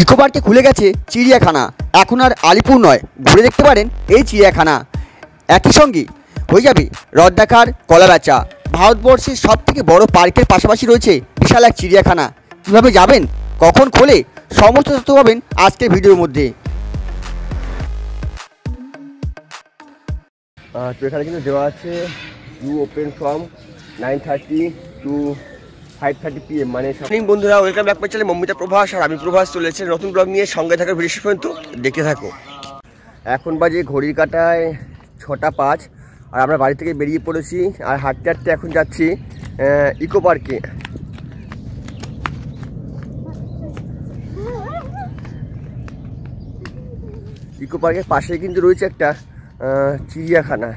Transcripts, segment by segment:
Eco পার্কে খুলে গেছে চিড়িয়াখানা। এখন আর আলিপুর নয়, ঘুরে দেখতে পারেন এই চিড়িয়াখানা। একই সঙ্গে হয়ে যাবে রথ দেখার, কলা বেচা। ভারতবর্ষের সবথেকে বড় পার্কের পাশাপাশি রয়েছে বিশাল এক চিড়িয়াখানা। কীভাবে যাবেন, কখন খোলে, সমস্ত তথ্য পাবেন আজকের ভিডিওর মধ্যে। তো এখানে কিন্তু দেওয়া আছে you open from 9:30 to 5:30 PM, মানে বন্ধুরা, welcome back my channel Mamita Prabhas. আর আমি প্রভাস চলে এসেছি নতুন ব্লগ নিয়ে। সঙ্গে থাকার ভিডিও শেষ পর্যন্ত দেখতে থাকো। এখন বাজে ঘড়ির কাঁটায় 6:05 আর আমরা বাড়ি থেকে বেরিয়ে পড়েছি আর হাঁটতে হাঁটতে এখন যাচ্ছি ইকো পার্কে। ইকো পার্কের পাশে কিন্তু রয়েছে একটা চিড়িয়াখানা।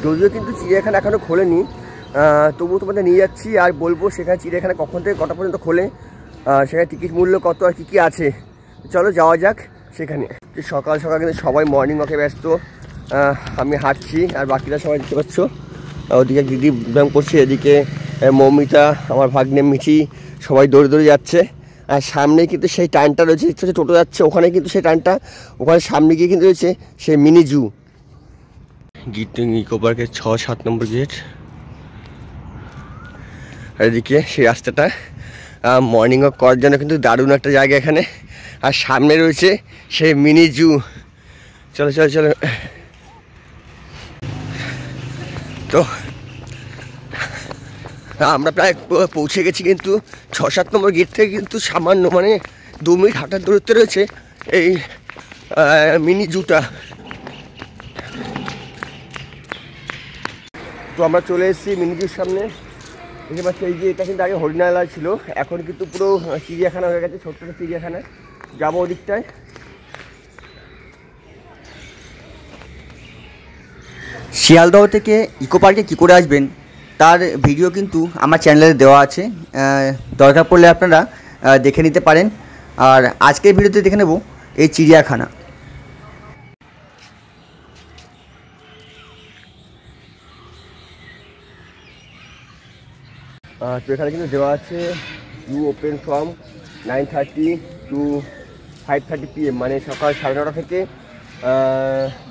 যদিও কিন্তু চিড়িয়াখানা এখনও খোলেনি, তবুও তোমাদের নিয়ে যাচ্ছি আর বলবো সেখানে চিড়িয়াখানা কখন থেকে কটা পর্যন্ত খোলে, সেখানে টিকিট মূল্য কত আর কী কী আছে। চলো যাওয়া যাক সেখানে। সকাল সকাল কিন্তু সবাই মর্নিং ওয়াকে ব্যস্ত। আমি হাঁটছি আর বাকিরা সবাই দেখতে পাচ্ছ, ওদিকে দিদি ব্যায়াম করছে, এদিকে মৌমিতা, আমার ভাগ্নে মিঠি সবাই দৌড়ে দৌড়ে যাচ্ছে। আর সামনে কিন্তু সেই টানটা রয়েছে, টোটো যাচ্ছে ওখানে, কিন্তু সেই টানটা ওখানে সামনে গিয়ে কিন্তু রয়েছে সেই মিনি জু। ইকো পার্কের 6-7 নম্বর গেট। আর এদিকে সেই রাস্তাটা মর্নিং ওয়াক করার জন্য কিন্তু দারুণ একটা জায়গা এখানে। আর সামনে রয়েছে সেই মিনি জু। চলো চলো চলো। তো আমরা প্রায় পৌঁছে গেছি, কিন্তু 6-7 নম্বর গেট থেকে কিন্তু সামান্য মানে 2 মিনিট হাঁটার দূরত্বে রয়েছে এই মিনি জুটা। তো আমরা চলে এসেছি মিনি জুর সামনে। দেখতে পাচ্ছি এই যে এটা কিন্তু আগে হরিণালয় ছিল, এখন কিন্তু পুরো চিড়িয়াখানা হয়ে গেছে, ছোট্ট একটা চিড়িয়াখানা। যাবো ওদিকটায়। শিয়ালদহ থেকে ইকো পার্কে কী করে আসবেন তার ভিডিও কিন্তু আমার চ্যানেলে দেওয়া আছে, দরকার পড়লে আপনারা দেখে নিতে পারেন। আর আজকের ভিডিওতে দেখে নেব এই চিড়িয়াখানা। তো এখানে কিন্তু দেওয়া আছে you open from 9:30 to 5:30 PM, মানে সকাল 9:30 থেকে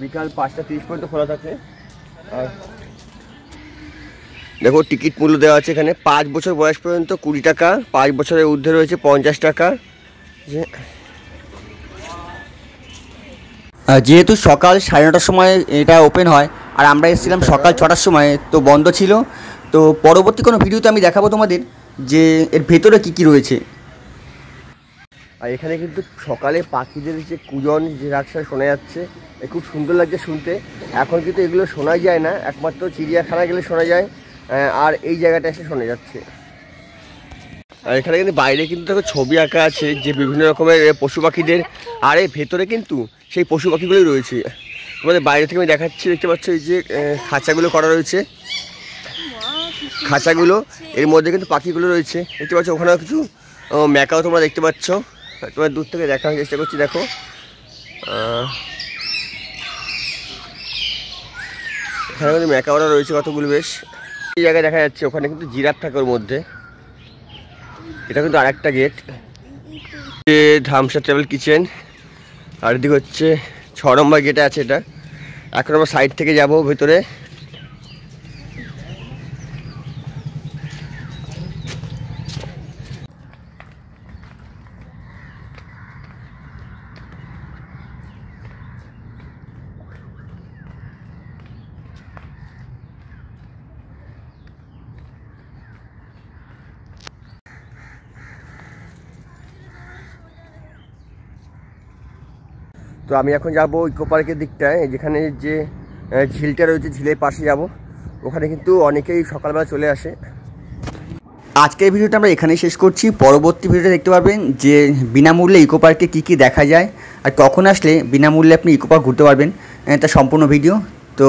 বিকাল 5:30 পর্যন্ত খোলা থাকে। আর দেখো টিকিট মূল্য দেওয়া আছে এখানে 5 বছর বয়স পর্যন্ত 20 টাকা, 5 বছরের ঊর্ধ্বে রয়েছে 50 টাকা। যেহেতু সকাল 9:30টার সময় এটা ওপেন হয় আর আমরা এসেছিলাম সকাল 6টার সময়, তো বন্ধ ছিল। তো পরবর্তী কোনো ভিডিওতে আমি দেখাবো তোমাদের যে এর ভেতরে কী কী রয়েছে। আর এখানে কিন্তু সকালে পাখিদের যে কুজন যে রাখসা শোনা যাচ্ছে, খুব সুন্দর লাগছে শুনতে। এখন কিন্তু এগুলো শোনা যায় না, একমাত্র চিড়িয়াখানা গেলে শোনা যায়, আর এই জায়গাটা এসে শোনা যাচ্ছে। আর এখানে কিন্তু বাইরে কিন্তু দেখো ছবি আঁকা আছে যে বিভিন্ন রকমের পশু পাখিদের, আর এর ভেতরে কিন্তু সেই পশু পাখিগুলোই রয়েছে। তোমাদের বাইরে থেকে আমি দেখাচ্ছি, দেখতে পাচ্ছ এই যে খাঁচাগুলো করা রয়েছে, খাঁচাগুলো এর মধ্যে কিন্তু পাখিগুলো রয়েছে। দেখতে পাচ্ছ ওখানেও কিছু ম্যাকাও তোমরা দেখতে পাচ্ছ। তোমার দূর থেকে দেখার চেষ্টা করছি, দেখো এখানে কিন্তু ম্যাকাওরা রয়েছে কতগুলো বেশ। এই জায়গায় দেখা যাচ্ছে ওখানে কিন্তু জিরাফ থাকে ওর মধ্যে। এটা কিন্তু আরেকটা গেট, ধামসা ট্রাভেল কিচেন। আর এদিকে হচ্ছে 6 নম্বর গেটে আছে এটা। এখন আমরা সাইড থেকে যাব ভেতরে। তো আমি এখন যাব ইকো পার্কের দিকটায়, যেখানে যে ঝিলটা রয়েছে, ঝিলের পাশে যাব। ওখানে কিন্তু অনেকেই সকালবেলা চলে আসে। আজকের ভিডিওটা আমরা এখানেই শেষ করছি। পরবর্তী ভিডিওটা দেখতে পারবেন যে বিনামূল্যে ইকো পার্কে কী কী দেখা যায় আর কখন আসলে বিনামূল্যে আপনি ইকো পার্ক ঘুরতে পারবেন, তার সম্পূর্ণ ভিডিও। তো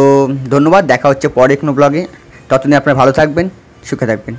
ধন্যবাদ, দেখা হচ্ছে পরে কোনো ব্লগে। ততদিন আপনারা ভালো থাকবেন, সুখে থাকবেন।